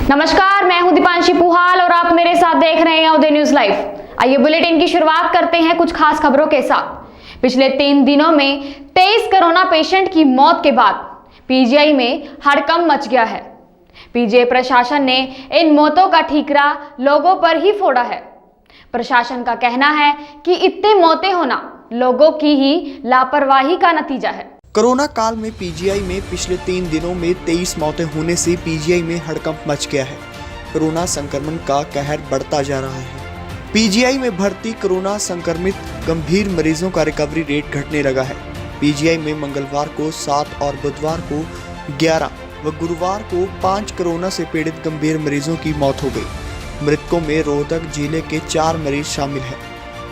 नमस्कार, मैं हूं दीपांशी पुहाल और आप मेरे साथ देख रहे हैं उदय न्यूज लाइव। आइए बुलेटिन की शुरुआत करते हैं कुछ खास खबरों के साथ। पिछले 3 दिनों में 23 कोरोना पेशेंट की मौत के बाद पीजीआई में हड़कंप मच गया है। पीजीआई प्रशासन ने इन मौतों का ठीकरा लोगों पर ही फोड़ा है। प्रशासन का कहना है कि इतनी मौतें होना लोगों की ही लापरवाही का नतीजा है। कोरोना काल में पीजीआई में पिछले 3 दिनों में 23 मौतें होने से पीजीआई में हड़कंप मच गया है। कोरोना संक्रमण का कहर बढ़ता जा रहा है। पीजीआई में भर्ती कोरोना संक्रमित गंभीर मरीजों का रिकवरी रेट घटने लगा है। पीजीआई में मंगलवार को 7 और बुधवार को 11 व गुरुवार को 5 कोरोना से पीड़ित गंभीर मरीजों की मौत हो गई। मृतकों में रोहतक जिले के 4 मरीज शामिल हैं।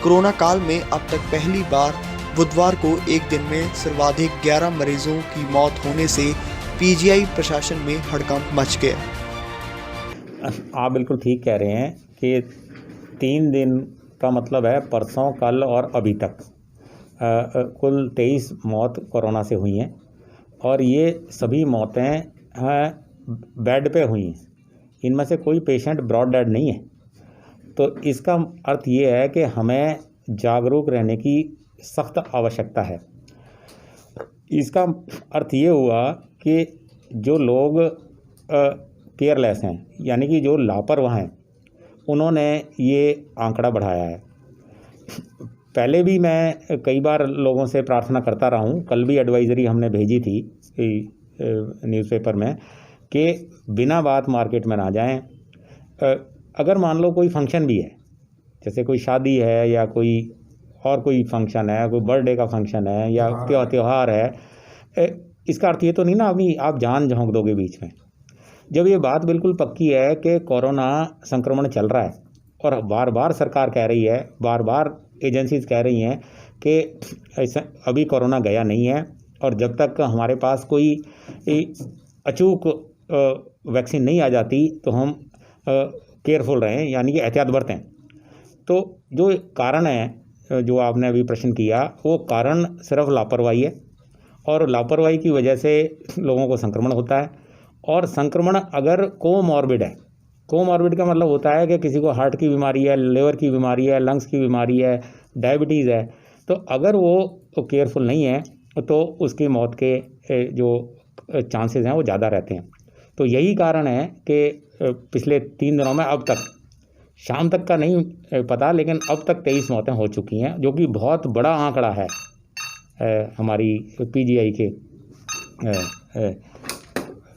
कोरोना काल में अब तक पहली बार बुधवार को एक दिन में सर्वाधिक 11 मरीजों की मौत होने से पीजीआई प्रशासन में हड़कंप मच गया। आप बिल्कुल ठीक कह रहे हैं कि 3 दिन का मतलब है परसों, कल और अभी तक कुल 23 मौत कोरोना से हुई हैं और ये सभी मौतें बेड पे हुई हैं। इनमें से कोई पेशेंट ब्रॉड डेड नहीं है। तो इसका अर्थ ये है कि हमें जागरूक रहने की सख्त आवश्यकता है। इसका अर्थ ये हुआ कि जो लोग केयरलेस हैं, यानी कि जो लापरवाह हैं, उन्होंने ये आंकड़ा बढ़ाया है। पहले भी मैं कई बार लोगों से प्रार्थना करता रहा हूँ। कल भी एडवाइज़री हमने भेजी थी न्यूज़पेपर में कि बिना बात मार्केट में ना जाएं। अगर मान लो कोई फंक्शन भी है, जैसे कोई शादी है या कोई और कोई फंक्शन है, कोई बर्थडे का फंक्शन है या त्यौहार है, इसका अर्थ ये तो नहीं ना अभी आप जान झोंक दोगे बीच में। जब ये बात बिल्कुल पक्की है कि कोरोना संक्रमण चल रहा है और बार बार सरकार कह रही है, बार बार एजेंसीज कह रही हैं कि ऐसा अभी कोरोना गया नहीं है और जब तक हमारे पास कोई अचूक वैक्सीन नहीं आ जाती तो हम केयरफुल रहें, यानी कि एहतियात बरतें। तो जो कारण है, जो आपने अभी प्रश्न किया, वो कारण सिर्फ लापरवाही है और लापरवाही की वजह से लोगों को संक्रमण होता है। और संक्रमण अगर कोमॉर्बिड है, कोमॉर्बिड का मतलब होता है कि किसी को हार्ट की बीमारी है, लिवर की बीमारी है, लंग्स की बीमारी है, डायबिटीज़ है, तो अगर वो केयरफुल नहीं है तो उसकी मौत के जो चांसेस हैं वो ज़्यादा रहते हैं। तो यही कारण है कि पिछले 3 दिनों में अब तक, शाम तक का नहीं पता, लेकिन अब तक 23 मौतें हो चुकी हैं, जो कि बहुत बड़ा आंकड़ा है हमारी पीजीआई के।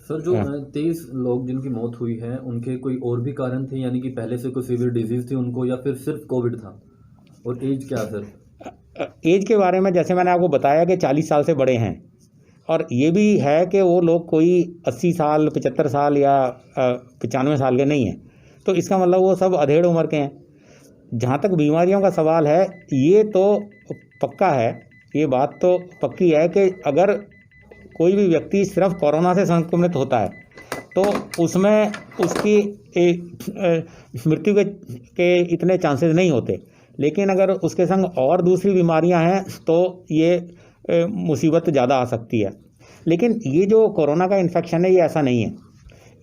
सर, जो 23 लोग जिनकी मौत हुई है, उनके कोई और भी कारण थे, यानी कि पहले से कोई सीवियर डिजीज थी उनको, या फिर सिर्फ कोविड था? और एज क्या सर? एज के बारे में जैसे मैंने आपको बताया कि 40 साल से बड़े हैं, और ये भी है कि वो लोग कोई 80 साल, 75 साल या 95 साल के नहीं हैं। तो इसका मतलब वो सब अधेड़ उम्र के हैं। जहाँ तक बीमारियों का सवाल है, ये तो पक्का है, ये बात तो पक्की है कि अगर कोई भी व्यक्ति सिर्फ कोरोना से संक्रमित होता है तो उसमें उसकी मृत्यु के इतने चांसेस नहीं होते। लेकिन अगर उसके संग और दूसरी बीमारियां हैं तो ये मुसीबत ज़्यादा आ सकती है। लेकिन ये जो कोरोना का इन्फेक्शन है, ये ऐसा नहीं है।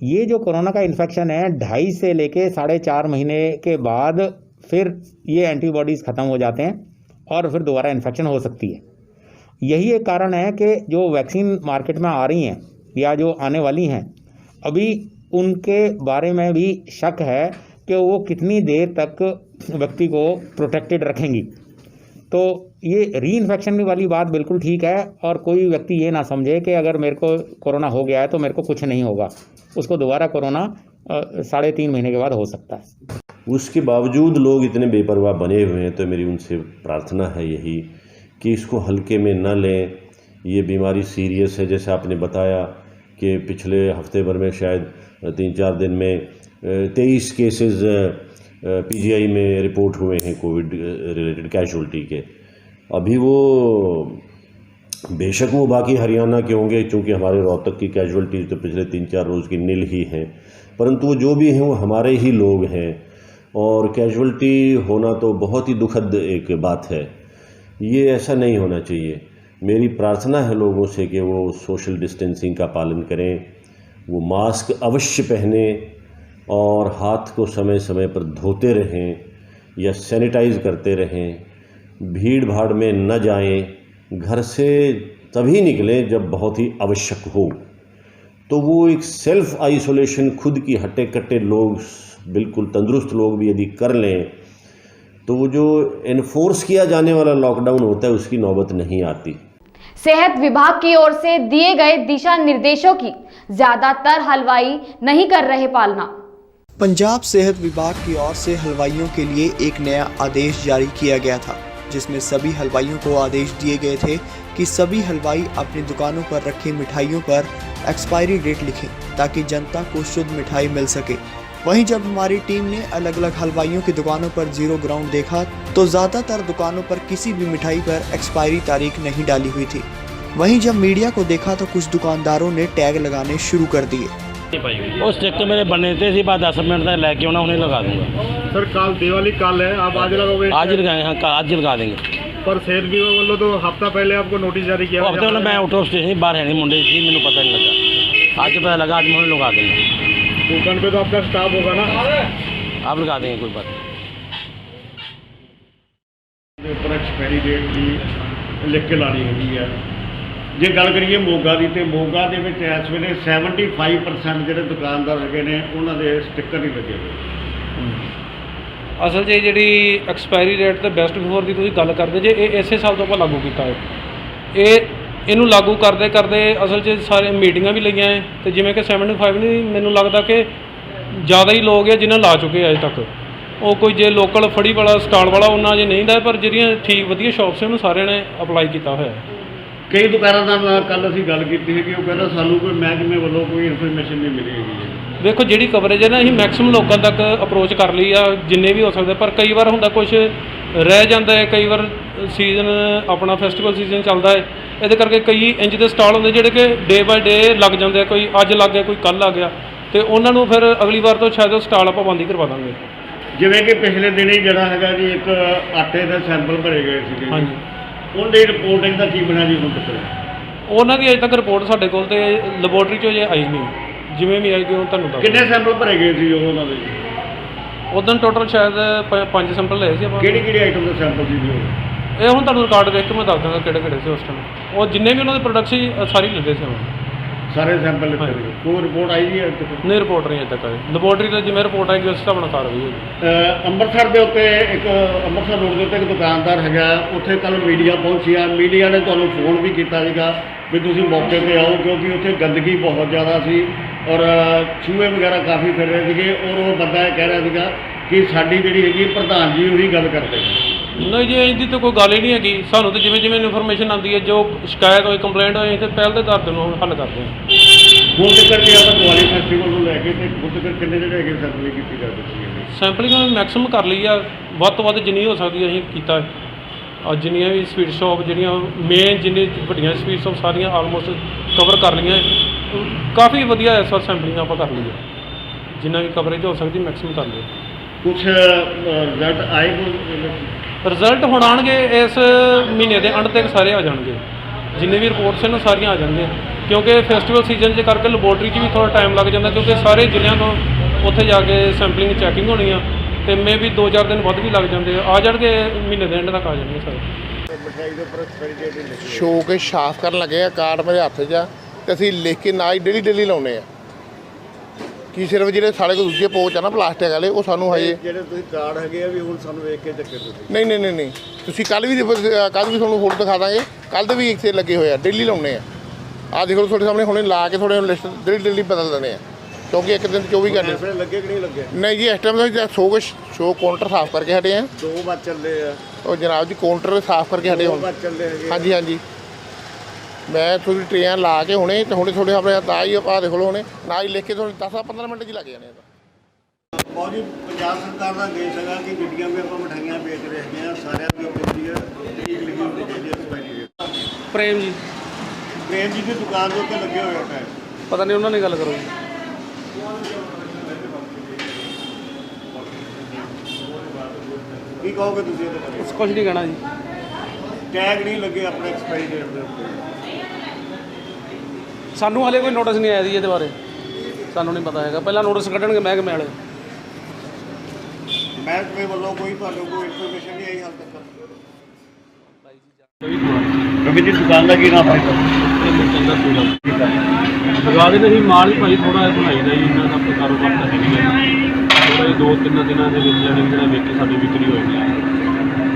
ये जो कोरोना का इन्फेक्शन है, 2.5 से लेके 4.5 महीने के बाद फिर ये एंटीबॉडीज़ ख़त्म हो जाते हैं और फिर दोबारा इन्फेक्शन हो सकती है। यही एक कारण है कि जो वैक्सीन मार्केट में आ रही हैं या जो आने वाली हैं, अभी उनके बारे में भी शक है कि वो कितनी देर तक व्यक्ति को प्रोटेक्टेड रखेंगी। तो ये री इन्फेक्शन वाली बात बिल्कुल ठीक है, और कोई व्यक्ति ये ना समझे कि अगर मेरे को कोरोना हो गया है तो मेरे को कुछ नहीं होगा। उसको दोबारा कोरोना 3.5 महीने के बाद हो सकता है। उसके बावजूद लोग इतने बेपरवाह बने हुए हैं, तो मेरी उनसे प्रार्थना है यही कि इसको हल्के में न लें। ये बीमारी सीरियस है। जैसे आपने बताया कि पिछले हफ्ते भर में शायद 3-4 दिन में 23 केसेस पीजीआई में रिपोर्ट हुए हैं कोविड रिलेटेड कैजुअल्टी के। अभी वो बेशक वो बाकी हरियाणा के होंगे, चूँकि हमारे रोहतक की कैजुअल्टी तो पिछले 3-4 रोज़ की नील ही हैं, परंतु वो जो भी हैं वो हमारे ही लोग हैं। और कैजुअल्टी होना तो बहुत ही दुखद एक बात है। ये ऐसा नहीं होना चाहिए। मेरी प्रार्थना है लोगों से कि वो सोशल डिस्टेंसिंग का पालन करें, वो मास्क अवश्य पहने और हाथ को समय समय पर धोते रहें या सैनिटाइज करते रहें, भीड़ भाड़ में न जाएं, घर से तभी निकलें जब बहुत ही आवश्यक हो। तो वो एक सेल्फ आइसोलेशन खुद की हट्टे कट्टे लोग, बिल्कुल तंदुरुस्त लोग भी यदि कर लें तो वो जो एनफोर्स किया जाने वाला लॉकडाउन होता है उसकी नौबत नहीं आती। सेहत विभाग की ओर से दिए गए दिशा निर्देशों की ज्यादातर हलवाई नहीं कर रहे पालना। पंजाब सेहत विभाग की ओर से हलवाइयों के लिए एक नया आदेश जारी किया गया था, जिसमें सभी हलवाइयों को आदेश दिए गए थे कि सभी हलवाई अपनी दुकानों पर रखी मिठाइयों पर एक्सपायरी डेट लिखें ताकि जनता को शुद्ध मिठाई मिल सके। वहीं जब हमारी टीम ने अलग अलग हलवाइयों की दुकानों पर जीरो ग्राउंड देखा तो ज़्यादातर दुकानों पर किसी भी मिठाई पर एक्सपायरी तारीख नहीं डाली हुई थी। वहीं जब मीडिया को देखा तो कुछ दुकानदारों ने टैग लगाने शुरू कर दिए। वो स्टिक मेरे बने थे सी बात 10 मिनट तक लेके आना, उन्हें लगा दूंगा। सर कल दिवाली कल है, आप आज लगाओगे? आज ही लगाएंगे, हाँ आज ही लगा देंगे। पर सेहत विभाग वालों तो हफ्ता पहले आपको नोटिस जारी किया। हफ्ते में मैं आउट ऑफ स्टेशन बाहर है नहीं, मुंडे थी, मैंने पता नहीं लगा। आज पता लगा, आज मैं लगा देंगे। दुकान पे तो आपका स्टाफ होगा ना? आप लगा देंगे, कोई बात नहीं। ऊपर एक्सपायरी डेट की लिख के लानी हैगी है। ਜੇ ਗੱਲ ਕਰੀਏ ਮੋਗਾ ਦੀ ਤੇ ਮੋਗਾ ਦੇ ਵਿੱਚ ਇਸ ਵੇਲੇ 75% ਜਿਹੜੇ ਦੁਕਾਨਦਾਰ ਹੈਗੇ ਨੇ ਉਹਨਾਂ ਦੇ ਸਟicker ਨਹੀਂ ਲੱਗੇ ਹੋਏ। ਅਸਲ 'ਚ ਜਿਹੜੀ ਐਕਸਪਾਇਰੀ ਡੇਟ ਤੇ ਬੈਸਟ ਬਿਫੋਰ ਦੀ ਤੁਸੀਂ ਗੱਲ ਕਰਦੇ ਜੇ, ਇਹ ਇਸੇ ਸਾਲ ਤੋਂ ਆਪਾਂ ਲਾਗੂ ਕੀਤਾ ਹੈ। ਇਹਨੂੰ ਲਾਗੂ ਕਰਦੇ ਕਰਦੇ ਅਸਲ 'ਚ ਸਾਰੇ ਮੀਟਿੰਗਾਂ ਵੀ ਲਈਆਂ ਹੈ ਤੇ ਜਿਵੇਂ ਕਿ 75 ਨਹੀਂ, ਮੈਨੂੰ ਲੱਗਦਾ ਕਿ ਜ਼ਿਆਦਾ ਹੀ ਲੋਕ ਹੈ ਜਿਨ੍ਹਾਂ ਲਾ ਚੁੱਕੇ ਅਜੇ ਤੱਕ। ਉਹ ਕੋਈ ਜੇ ਲੋਕਲ ਫੜੀ ਵਾਲਾ ਸਟਾਲ ਵਾਲਾ ਉਹਨਾਂ ਅਜੇ ਨਹੀਂ ਦਾ, ਪਰ ਜਿਹੜੀਆਂ ਠੀਕ ਵਧੀਆ ਸ਼ਾਪਸ ਉਹਨੂੰ ਸਾਰਿਆਂ ਨੇ ਅਪਲਾਈ ਕੀਤਾ ਹੋਇਆ ਹੈ। ਕਈ ਦੁਕਾਨਦਾਰਾਂ ਨਾਲ ਕੱਲ ਅਸੀਂ ਗੱਲ ਕੀਤੀ ਹੈ ਕਿ ਉਹ ਕਹਿੰਦਾ ਸਾਨੂੰ ਕੋਈ ਮਹਿਕਮੇ ਵੱਲੋਂ ਕੋਈ ਇਨਫੋਰਮੇਸ਼ਨ ਨਹੀਂ ਮਿਲੀ ਹੈਗੀ। ਦੇਖੋ ਜਿਹੜੀ ਕਵਰੇਜ ਹੈ ਨਾ, ਅਸੀਂ ਮੈਕਸਿਮਮ ਲੋਕਾਂ ਤੱਕ ਅਪਰੋਚ ਕਰ ਲਈ ਆ ਜਿੰਨੇ ਵੀ ਹੋ ਸਕਦਾ, ਪਰ ਕਈ ਵਾਰ ਹੁੰਦਾ ਕੁਝ ਰਹਿ ਜਾਂਦਾ ਹੈ। ਕਈ ਵਾਰ ਸੀਜ਼ਨ ਆਪਣਾ ਫੈਸਟੀਵਲ ਸੀਜ਼ਨ ਚੱਲਦਾ ਹੈ, ਇਹਦੇ ਕਰਕੇ ਕਈ ਇੰਜ ਦੇ ਸਟਾਲ ਹੁੰਦੇ ਜਿਹੜੇ ਕਿ ਡੇ ਬਾਏ ਡੇ ਲੱਗ ਜਾਂਦੇ ਆ। ਕੋਈ ਅੱਜ ਲੱਗ ਗਿਆ, ਕੋਈ ਕੱਲ੍ਹ ਆ ਗਿਆ, ਤੇ ਉਹਨਾਂ ਨੂੰ ਫਿਰ ਅਗਲੀ ਵਾਰ ਤੋਂ ਸ਼ਾਇਦ ਸਟਾਲ ਆਪਾਂ ਬੰਦ ਹੀ ਕਰਵਾ ਦਾਂਗੇ। ਜਿਵੇਂ ਕਿ ਪਿਛਲੇ ਦਿਨੀ ਜਿਹੜਾ ਹੈਗਾ ਜੀ ਇੱਕ ਆਟੇ ਦੇ ਸੈਂਪਲ ਭਰੇ ਗਏ ਸੀਗੇ, ਹਾਂਜੀ, ਉਹਦੀ ਰਿਪੋਰਟਿੰਗ ਦਾ ਕੀ ਬਣਿਆ ਜੀ ਹੁਣ ਤੱਕ? ਉਹਨਾਂ ਦੀ ਅਜੇ ਤੱਕ ਰਿਪੋਰਟ ਸਾਡੇ ਕੋਲ ਤੇ ਲੈਬੋਰਟਰੀ 'ਚੋਂ ਜੇ ਆਈ ਨਹੀਂ। ਜਿਵੇਂ ਵੀ ਆਏਗੀ ਉਹ ਤੁਹਾਨੂੰ ਦੱਸ। ਕਿੰਨੇ ਸੈਂਪਲ ਭਰੇ ਗਏ ਸੀ ਉਹਨਾਂ ਦੇ? ਉਦੋਂ ਟੋਟਲ ਸ਼ਾਇਦ 5 ਸੈਂਪਲ ਲਏ ਸੀ ਆਪਾਂ। ਕਿਹੜੀ ਕਿਹੜੀ ਆਈਟਮ ਦੇ ਸੈਂਪਲ ਸੀ ਜੀ ਉਹ? ਇਹ ਹੁਣ ਤੁਹਾਨੂੰ ਰਿਕਾਰਡ ਦੇਖ ਕੇ ਮੈਂ ਦੱਸ ਦਾਂਗਾ ਕਿਹੜੇ ਕਿਹੜੇ ਸੀ ਉਸ ਟਾਈਮ। ਉਹ ਜਿੰਨੇ ਵੀ ਉਹਨਾਂ ਦੇ ਪ੍ਰੋਡਕਟ ਸੀ ਸਾਰੀ ਲਿਖਦੇ ਸੀ ਉਹ। ਸਾਰੇ ਸੈਂਪਲ ਲਿਖੇ ਹਾਂਜੀ। ਕੋਈ ਰਿਪੋਰਟ ਆਈ ਜੀ? ਨਹੀਂ, ਰਿਪੋਰਟ ਨਹੀਂ ਅਜੇ ਤੱਕ ਆਈ। ਲੈਬੋਰਟਰੀ ਤੇ ਜਿਵੇਂ ਰਿਪੋਰਟ ਆਏਗੀ ਉਸ ਹਿਸਾਬ ਨਾਲ ਕਾਰਵਾਈ ਹੋਏਗੀ। ਅੰਮ੍ਰਿਤਸਰ ਦੇ ਉੱਤੇ ਇੱਕ ਅੰਮ੍ਰਿਤਸਰ ਰੋਡ ਦੇ ਉੱਤੇ ਇੱਕ ਦੁਕਾਨਦਾਰ ਹੈਗਾ, ਉੱਥੇ ਕੱਲ ਮੀਡੀਆ ਪਹੁੰਚੀ ਆ। ਮੀਡੀਆ ਨੇ ਤੁਹਾਨੂੰ ਫੋਨ ਵੀ ਕੀਤਾ ਸੀਗਾ ਵੀ ਤੁਸੀਂ ਮੌਕੇ 'ਤੇ ਆਓ, ਕਿਉਂਕਿ ਉੱਥੇ ਗੰਦਗੀ ਬਹੁਤ ਜ਼ਿਆਦਾ ਸੀ ਔਰ ਚੂਹੇ ਵਗੈਰਾ ਕਾਫੀ ਫਿਰ ਰਹੇ ਸੀਗੇ। ਔਰ ਉਹ ਬੰਦਾ ਇਹ ਕਹਿ ਰਿਹਾ ਸੀਗਾ ਕਿ ਸਾਡੀ ਜਿਹੜੀ ਹੈਗੀ ਪ੍ਰਧਾਨ ਜੀ ਉਹੀ ਗੱਲ ਕਰਦੇ। ਨਹੀਂ ਜੀ, ਇਹਦੀ ਤਾਂ ਕੋਈ ਗੱਲ ਹੀ ਨਹੀਂ ਹੈਗੀ। ਸਾਨੂੰ ਤਾਂ ਜਿਵੇਂ ਜਿਵੇਂ ਇਨਫੋਰਮੇਸ਼ਨ ਆਉਂਦੀ ਹੈ, ਜੋ ਸ਼ਿਕਾਇਤ ਹੋਈ, ਕੰਪਲੇਂਟ ਹੋਈ, ਤੇ ਪਹਿਲ ਦੇ ਆਧਾਰ ਤੇ ਉਹਨੂੰ ਹੱਲ ਕਰਦੇ ਹਾਂ। ਹੁਣ ਤੱਕ ਜੇ ਆਪਾਂ ਦੀਵਾਲੀ ਫੈਸਟੀਵਲ ਨੂੰ ਲੈ ਕੇ ਤੇ ਹੁਣ ਤੱਕ ਕਿੰਨੇ ਜਿਹੜੇ ਹੈਗੇ ਸੈਂਪਲਿੰਗ ਕੀਤੀ ਜਾ ਚੁੱਕੀ ਹੈ? ਸੈਂਪਲਿੰਗ ਮੈਕਸਿਮਮ ਕਰ ਲਈ ਆ, ਵੱਧ ਤੋਂ ਵੱਧ ਜਿੰਨੀ ਹੋ ਸਕਦੀ ਅਸੀਂ ਕੀਤਾ ਹੈ। ਔਰ ਜਿੰਨੀਆਂ ਵੀ ਸਵੀਟ ਸ਼ਾਪ ਜਿਹੜੀਆਂ ਮੇਨ ਜਿੰਨੀ ਵੱਡੀਆਂ ਸਵੀਟ ਸ਼ਾਪ ਸਾਰੀਆਂ ਆਲਮੋਸਟ ਕਵਰ ਕਰ ਲਈਆਂ। ਕਾਫੀ ਵਧੀਆ ਇਸ ਵਾਰ ਸੈਂਪਲਿੰਗ ਆਪਾਂ ਕਰ ਲਈ ਹੈ, ਜਿੰਨਾ ਵੀ ਕਵਰੇਜ ਹੋ ਸਕਦੀ ਮੈਕਸਿਮਮ ਕਰ ਲਈ। ਕੁਛ ਰਿਜ਼ਲਟ ਆਏ? ਰਿਜ਼ਲਟ ਹੁਣ ਆਉਣਗੇ ਇਸ ਮਹੀਨੇ ਦੇ ਅੰਤ ਤੱਕ ਸਾਰੇ ਆ ਜਾਣਗੇ। ਜਿੰਨੇ ਵੀ ਰਿਪੋਰਟਸ ਨੇ ਸਾਰੀਆਂ ਆ ਜਾਣਗੀਆਂ, ਕਿਉਂਕਿ ਫੈਸਟੀਵਲ ਸੀਜ਼ਨ ਦੇ ਕਰਕੇ ਲੈਬੋਰਟਰੀ 'ਚ ਵੀ ਥੋੜ੍ਹਾ ਟਾਈਮ ਲੱਗ ਜਾਂਦਾ, ਕਿਉਂਕਿ ਸਾਰੇ ਜ਼ਿਲ੍ਹਿਆਂ ਤੋਂ ਉੱਥੇ ਜਾ ਕੇ ਸੈਂਪਲਿੰਗ ਚੈਕਿੰਗ ਹੋਣੀ ਆ, ਤੇ ਮੇ ਵੀ 2-4 ਦਿਨ ਵੱਧ ਵੀ ਲੱਗ ਜਾਂਦੇ ਆ ਜਾਣਗੇ, ਮਹੀਨੇ ਦੇ ਐਂਡ ਤੱਕ ਆ ਜਾਣਗੇ ਸਾਰੇ। ਮਠਿਆਈ ਦੇ ਉੱਪਰ ਐਕਸਪਾਇਰੀ ਡੇਟ ਨਹੀਂ ਲਿਖੀ। ਸ਼ੋ ਕੇ ਸਾਫ਼ ਕਰਨ ਲੱਗੇ ਆ, ਕਾਰਡ ਮੇਰੇ ਹੱਥ 'ਚ ਆ ਤੇ ਅਸੀਂ ਲਿਖ ਕੇ ਨਾ ਹੀ ਡੇਲੀ ਲਾਉਨੇ ਆ। ਕਿ ਸਿਰਫ ਜਿਹੜੇ ਸਾਡੇ ਕੋਲ ਦੂਜੇ ਪੋਚ ਆ ਨਾ ਪਲਾਸਟਿਕ ਵਾਲੇ, ਉਹ ਸਾਨੂੰ ਹਜੇ ਜਿਹੜੇ ਤੁਸੀਂ ਕਾਰਡ ਹੈਗੇ ਆ ਵੀ ਹੁਣ ਸਾਨੂੰ ਵੇਖ ਕੇ ਚੱਕੇ ਤੁਸੀਂ? ਨਹੀਂ ਤੁਸੀਂ ਕੱਲ੍ਹ ਵੀ ਤੁਹਾਨੂੰ ਫੋਟੋ ਦਿਖਾ ਦਾਂਗੇ। ਕੱਲ੍ਹ ਦੇ ਵੀ ਇੱਥੇ ਲੱਗੇ ਹੋਏ ਆ, ਡੇਲੀ ਲਾਉਨੇ ਆ। ਆਹ ਦੇਖੋ ਤੁਹਾਡੇ ਸਾਹਮਣੇ ਹੁਣੇ ਲਾ ਕੇ ਥੋੜ੍ਹੇ ਲਿਸਟ ਡੇਲੀ ਬਦਲ ਦਿੰਦੇ ਆ, ਕਿਉਂਕਿ ਇੱਕ ਦਿਨ 24 ਘੰਟੇ। ਲੱਗੇ ਕਿ ਨਹੀਂ ਲੱਗੇ? ਨਹੀਂ ਜੀ, ਇਸ ਟਾਈਮ ਤਾਂ ਸ਼ੋ ਕਾਊਂਟਰ ਸਾਫ਼ ਕਰਕੇ ਹਟੇ ਆ। 2 ਵਾਰ ਚੱਲੇ ਆ ਉਹ ਜਨਾਬ ਜੀ, ਕਾਊਂਟਰ ਸਾਫ਼ ਕਰਕੇ ਹਟੇ ਹੁਣ। 2 ਵਾਰ ਚੱਲੇ ਹੈਗੇ। ਹਾਂਜੀ ਮੈਂ ਥੋੜੀ ਟ੍ਰੇਨ ਲਾ ਕੇ ਹੁਣੇ ਤੇ ਹੁਣੇ ਥੋੜੇ ਆਪਣੇ ਤਾਂ ਹੀ ਆਹ ਦੇਖ ਲਓ ਹੁਣੇ ਨਾ ਹੀ ਲਿਖ ਕੇ ਤੁਹਾਨੂੰ 10-15 ਮਿੰਟ 'ਚ ਲੱਗ ਜਾਣੇ। ਬਹੁਤ ਜੀ ਪੰਜਾਬ ਸਰਕਾਰ ਦਾ ਦੇਸ਼ ਹੈਗਾ ਕਿ ਗੱਡੀਆਂ ਵੀ ਆਪਾਂ ਮਠਾਈਆਂ ਵੇਚ ਰਹੇ ਹੈਗੇ ਆ, ਸਾਰਿਆਂ ਦੀ ਆਪਣੀ ਤਰੀਕ ਲਿਖੀ ਹੁੰਦੀ ਹੈ ਜੀ ਐਕਸਪਾਇਰੀ ਡੇਟ। ਪ੍ਰੇਮ ਜੀ ਦੀ ਦੁਕਾਨ ਦੇ ਉੱਤੇ ਲੱਗੇ ਹੋਏ ਆ ਟਾਈਮ। ਪਤਾ ਨਹੀਂ, ਉਹਨਾਂ ਨੇ ਗੱਲ ਕਰੋ। ਕੀ ਕਹੋਗੇ ਤੁਸੀਂ ਇਹਦੇ ਬਾਰੇ? ਕੁਝ ਨਹੀਂ ਕਹਿਣਾ ਜੀ। ਟੈਗ ਨਹੀਂ ਲੱਗੇ ਆਪਣੇ ਐਕਸਪਾਇਰੀ ਡੇਟ ਦੇ ਉੱਤੇ। ਸਾਨੂੰ ਹਾਲੇ ਕੋਈ ਨੋਟਿਸ ਨਹੀਂ ਆਇਆ ਜੀ ਇਹਦੇ ਬਾਰੇ। ਸਾਨੂੰ ਨਹੀਂ ਪਤਾ ਹੈਗਾ। ਪਹਿਲਾਂ ਨੋਟਿਸ ਕੱਢਣਗੇ ਮਹਿਕਮੇ ਵਾਲੇ। ਮਹਿਕਮੇ ਵੱਲੋਂ ਕੋਈ ਤੁਹਾਨੂੰ ਕੋਈ ਇਨਫੋਰਮੇਸ਼ਨ ਨਹੀਂ ਆਈ ਹਾਲ ਤੱਕ? ਰਵੀ ਜੀ ਦੁਕਾਨ ਦਾ ਕੀ ਨਾਮ ਹੈ? ਲਗਾ ਦੇ ਨਹੀਂ ਮਾਲ ਹੀ ਭਾਈ ਥੋੜਾ ਬਣਾਈ ਦਾ ਜੀ, ਇਹਨਾਂ ਦਾ ਕਾਰੋਬਾਰ ਤਾਂ ਹੈ ਨਹੀਂ। ਥੋੜਾ 2-3 ਦਿਨਾਂ ਦੇ ਵਿੱਚ ਜਿਹੜਾ ਵੇਚ ਸਾਡੀ ਵਿਕਰੀ ਹੋਈ ਹੈ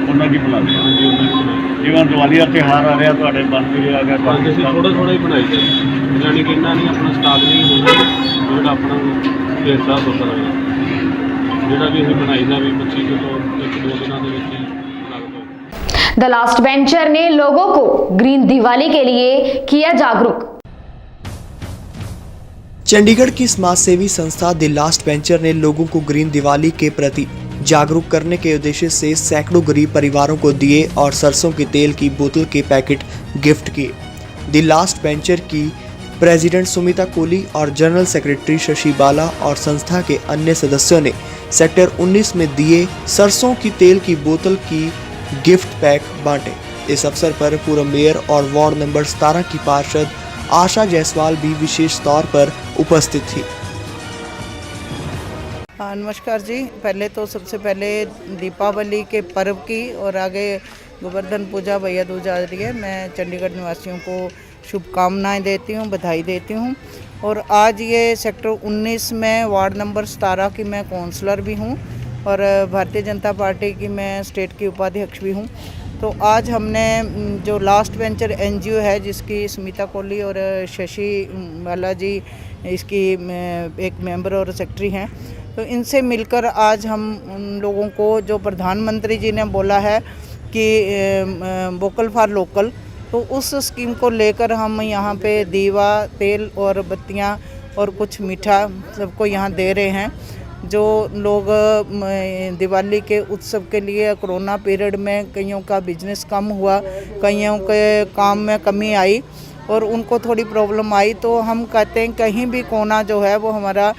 ਉਹਨਾਂ ਕੀ ਬਣਾ ਲਿਆ? ਹਾਂਜੀ ਉਹਨਾਂ ਦੀ ਬਣਾਈ। ਜਿਵੇਂ ਦੀਵਾਲੀ ਦਾ ਤਿਉਹਾਰ ਆ ਰਿਹਾ ਤੁਹਾਡੇ ਬੰਦ ਵੀ ਆ ਗਿਆ ਹਾਂਜੀ ਅਸੀਂ ਥੋੜਾ ਹੀ ਬਣਾਈ ਸੀ, ਯਾਨੀ ਕਿ ਇੰਨਾ ਨਹੀਂ ਆਪਣਾ ਸਟਾਕ ਨਹੀਂ ਹੁੰਦਾ ਜਿਹੜਾ ਆਪਣਾ ਢੇਰ ਸਾਰਾ ਸੌਦਾ ਲੱਗਦਾ। ਜਿਹੜਾ ਵੀ ਅਸੀਂ ਬਣਾਈ ਦਾ ਵੀ 25 ਕਿਲੋ 1-2 ਦਿਨਾਂ ਦੇ ਵਿੱਚ ਹੀ द लास्ट वेंचर ने लोगों को ग्रीन दिवाली के लिए किया जागरूक। चंडीगढ़ की समाज सेवी संस्था द लास्ट वेंचर ने लोगों को ग्रीन दिवाली के प्रति जागरूक करने के उद्देश्य से सैकड़ों गरीब परिवारों को दिए और सरसों के तेल की बोतल के पैकेट गिफ्ट किए। द लास्ट वेंचर की प्रेसिडेंट सुमिता कोहली और जनरल सेक्रेटरी शशि बाला और संस्था के अन्य सदस्यों ने सेक्टर 19 में दिए सरसों की तेल की बोतल की गिफ्ट पैक बांटे। इस अवसर पर पूर्व मेयर और वार्ड नंबर 17 की पार्षद आशा जायसवाल भी विशेष तौर पर उपस्थित थी। हाँ नमस्कार जी। पहले तो सबसे पहले दीपावली के पर्व की और आगे गोवर्धन पूजा भैया दूज आ रही है। मैं चंडीगढ़ निवासियों को शुभकामनाएं देती हूँ, बधाई देती हूँ। और आज ये सेक्टर 19 में वार्ड नंबर 17 की मैं काउंसलर भी हूँ और भारतीय जनता पार्टी की मैं स्टेट की उपाध्यक्ष भी हूँ। तो आज हमने जो लास्ट वेंचर NGO है जिसकी सुमिता कोहली और शशि बाला जी इसकी एक मेंबर और सेक्रेटरी हैं, तो इनसे मिलकर आज हम उन लोगों को जो प्रधानमंत्री जी ने बोला है कि वोकल फॉर लोकल, तो उस स्कीम को लेकर हम यहाँ पे दीवा तेल और बत्तियाँ और कुछ मीठा सबको यहाँ दे रहे हैं। जो लोग दिवाली के उत्सव के लिए कोरोना पीरियड में कईयों का बिजनेस कम हुआ, कईयों के काम में कमी आई और उनको थोड़ी प्रॉब्लम आई, तो हम कहते हैं कहीं भी कोना जो है वो हमारा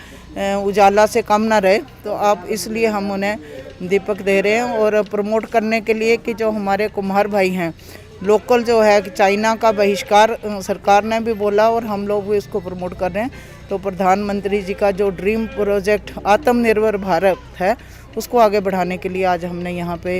उजाला से कम ना रहे, तो आप इसलिए हम उन्हें दीपक दे रहे हैं। और प्रमोट करने के लिए कि जो हमारे कुम्हार भाई हैं लोकल जो है कि चाइना का बहिष्कार सरकार ने भी बोला और हम लोग भी इसको प्रमोट कर रहे हैं। तो प्रधानमंत्री जी का जो ड्रीम प्रोजेक्ट आत्मनिर्भर भारत है उसको आगे बढ़ाने के लिए आज हमने यहाँ पे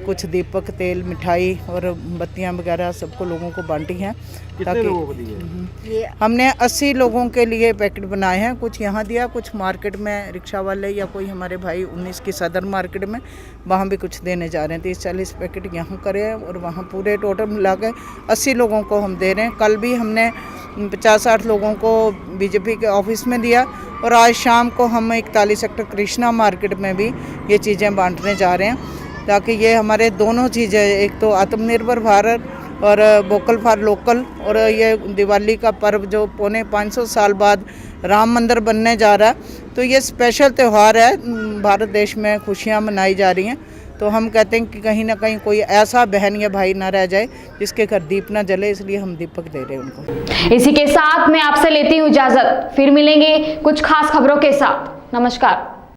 कुछ दीपक तेल मिठाई और बत्तियाँ वगैरह सबको लोगों को बांटी हैं। ताकि हमने 80 लोगों के लिए पैकेट बनाए हैं, कुछ यहाँ दिया, कुछ मार्केट में रिक्शा वाले या कोई हमारे भाई 19 की सदर मार्केट में वहाँ भी कुछ देने जा रहे हैं। 30-40 पैकेट यहाँ करे हैं और वहाँ पूरे टोटल मिला के 80 लोगों को हम दे रहे हैं। कल भी हमने 50-60 लोगों को बीजेपी के ऑफिस में दिया और आज शाम को हम 41 सेक्टर कृष्णा मार्केट में भी ये चीज़ें बांटने जा रहे हैं, ताकि ये हमारे दोनों चीज़ें, एक तो आत्मनिर्भर भारत और वोकल फॉर लोकल, और ये दिवाली का पर्व जो 550 साल बाद राम मंदिर बनने जा रहा है, तो ये स्पेशल त्यौहार है, भारत देश में खुशियाँ मनाई जा रही हैं। तो हम कहते हैं कि कहीं ना कहीं कोई ऐसा बहन या भाई ना रह जाए जिसके घर दीप ना जले, इसलिए हम दीपक दे रहे हैं उनको। इसी के साथ मैं आपसे लेती हूँ इजाजत, फिर मिलेंगे कुछ खास खबरों के साथ। नमस्कार।